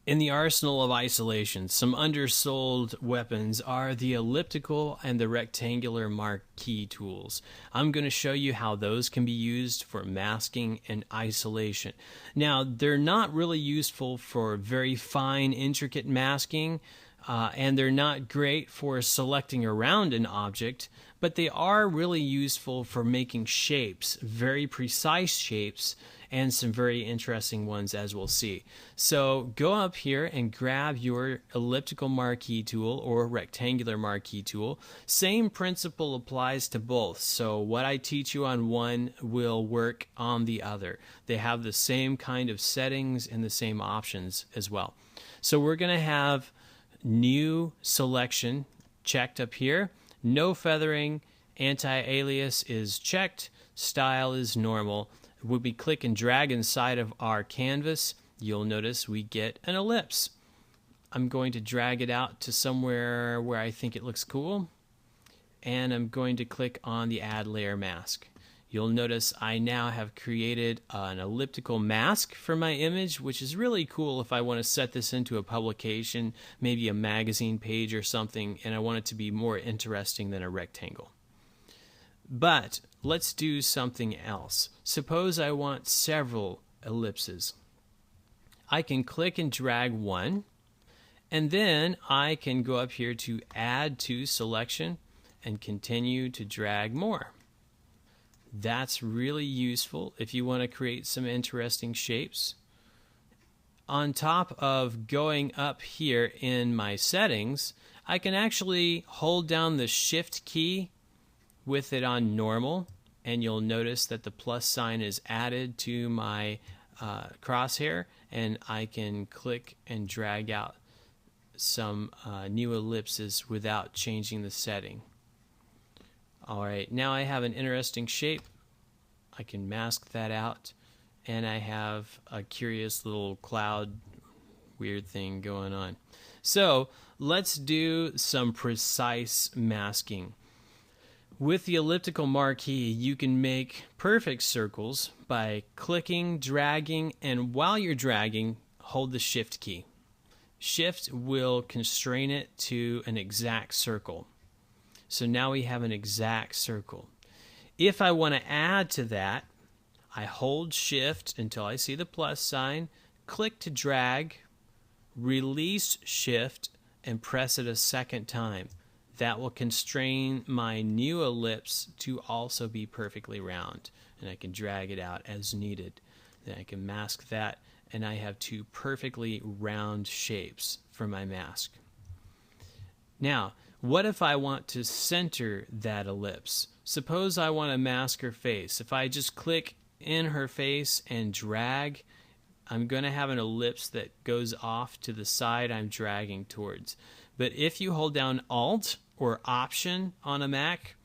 In the arsenal of isolation, some undersold weapons are the elliptical and the rectangular marquee tools. I'm going to show you how those can be used for masking and isolation. Now, they're not really useful for very fine, intricate masking, and they're not great for selecting around an object, but they are really useful for making shapes, very precise shapes, and some very interesting ones, as we'll see. So go up here and grab your elliptical marquee tool or rectangular marquee tool. Same principle applies to both. So what I teach you on one will work on the other. They have the same kind of settings and the same options as well. So we're going to have new selection checked up here. No feathering, anti-alias is checked, style is normal. When we click and drag inside of our canvas, you'll notice we get an ellipse. I'm going to drag it out to somewhere where I think it looks cool, and I'm going to click on the Add Layer Mask. You'll notice I now have created an elliptical mask for my image, which is really cool if I want to set this into a publication, maybe a magazine page or something, and I want it to be more interesting than a rectangle. But let's do something else. Suppose I want several ellipses. I can click and drag one, and then I can go up here to Add to Selection and continue to drag more. That's really useful if you want to create some interesting shapes. On top of going up here in my settings, I can actually hold down the Shift key with it on normal, and you'll notice that the plus sign is added to my crosshair, and I can click and drag out some new ellipses without changing the setting. Alright, now I have an interesting shape. I can mask that out, and I have a curious little cloud weird thing going on. So let's do some precise masking. With the elliptical marquee, you can make perfect circles by clicking, dragging, and while you're dragging, hold the Shift key. Shift will constrain it to an exact circle. So now we have an exact circle. If I want to add to that, I hold Shift until I see the plus sign, click to drag, release Shift, and press it a second time. That will constrain my new ellipse to also be perfectly round, and I can drag it out as needed. Then I can mask that, and I have two perfectly round shapes for my mask. Now, what if I want to center that ellipse? Suppose I want to mask her face. If I just click in her face and drag, I'm going to have an ellipse that goes off to the side I'm dragging towards. But if you hold down Alt or Option on a Mac,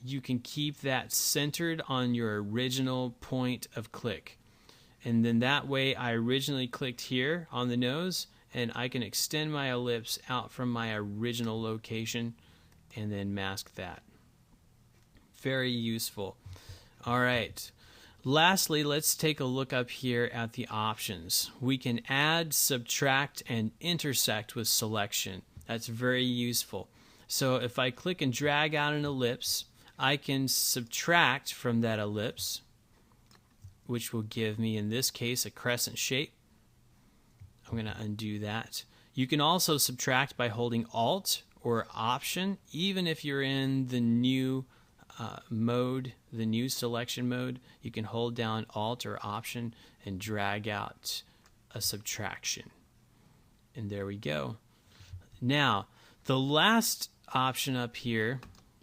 you can keep that centered on your original point of click. And then that way I originally clicked here on the nose, and I can extend my ellipse out from my original location and then mask that. Very useful. All right. Lastly, let's take a look up here at the options. We can add, subtract, and intersect with selection. That's very useful. So if I click and drag out an ellipse, I can subtract from that ellipse, which will give me, in this case, a crescent shape. I'm going to undo that. You can also subtract by holding Alt or Option, even if you're in the new mode, the new selection mode. You can hold down Alt or Option and drag out a subtraction. And there we go. Now, the last option up here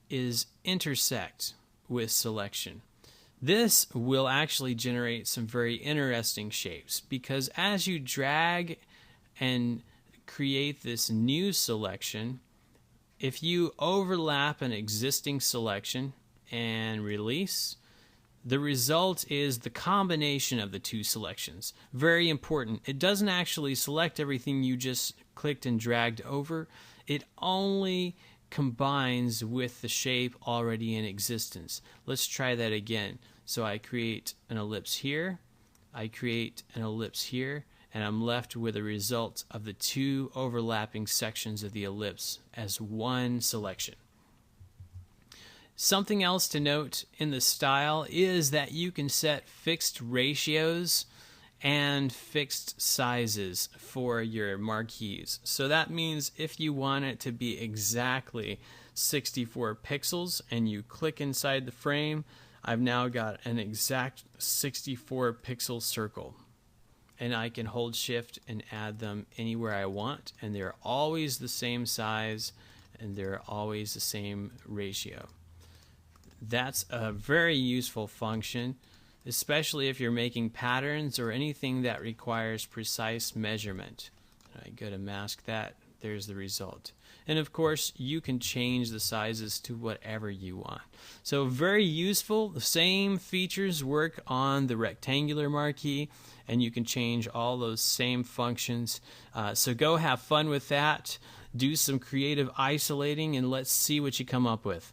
is intersect with selection. This will actually generate some very interesting shapes, because as you drag and create this new selection, if you overlap an existing selection and release, the result is the combination of the two selections. Very important. It doesn't actually select everything you just clicked and dragged over. It only combines with the shape already in existence. Let's try that again. So I create an ellipse here, I create an ellipse here, and I'm left with a result of the two overlapping sections of the ellipse as one selection. Something else to note in the style is that you can set fixed ratios and fixed sizes for your marquees. So that means if you want it to be exactly 64 pixels and you click inside the frame, I've now got an exact 64 pixel circle. And I can hold shift and add them anywhere I want, and they're always the same size and they're always the same ratio. That's a very useful function, especially if you're making patterns or anything that requires precise measurement. I go to mask that, there's the result. And of course, you can change the sizes to whatever you want. So very useful. The same features work on the rectangular marquee, and you can change all those same functions. So go have fun with that. Do some creative isolating, and let's see what you come up with.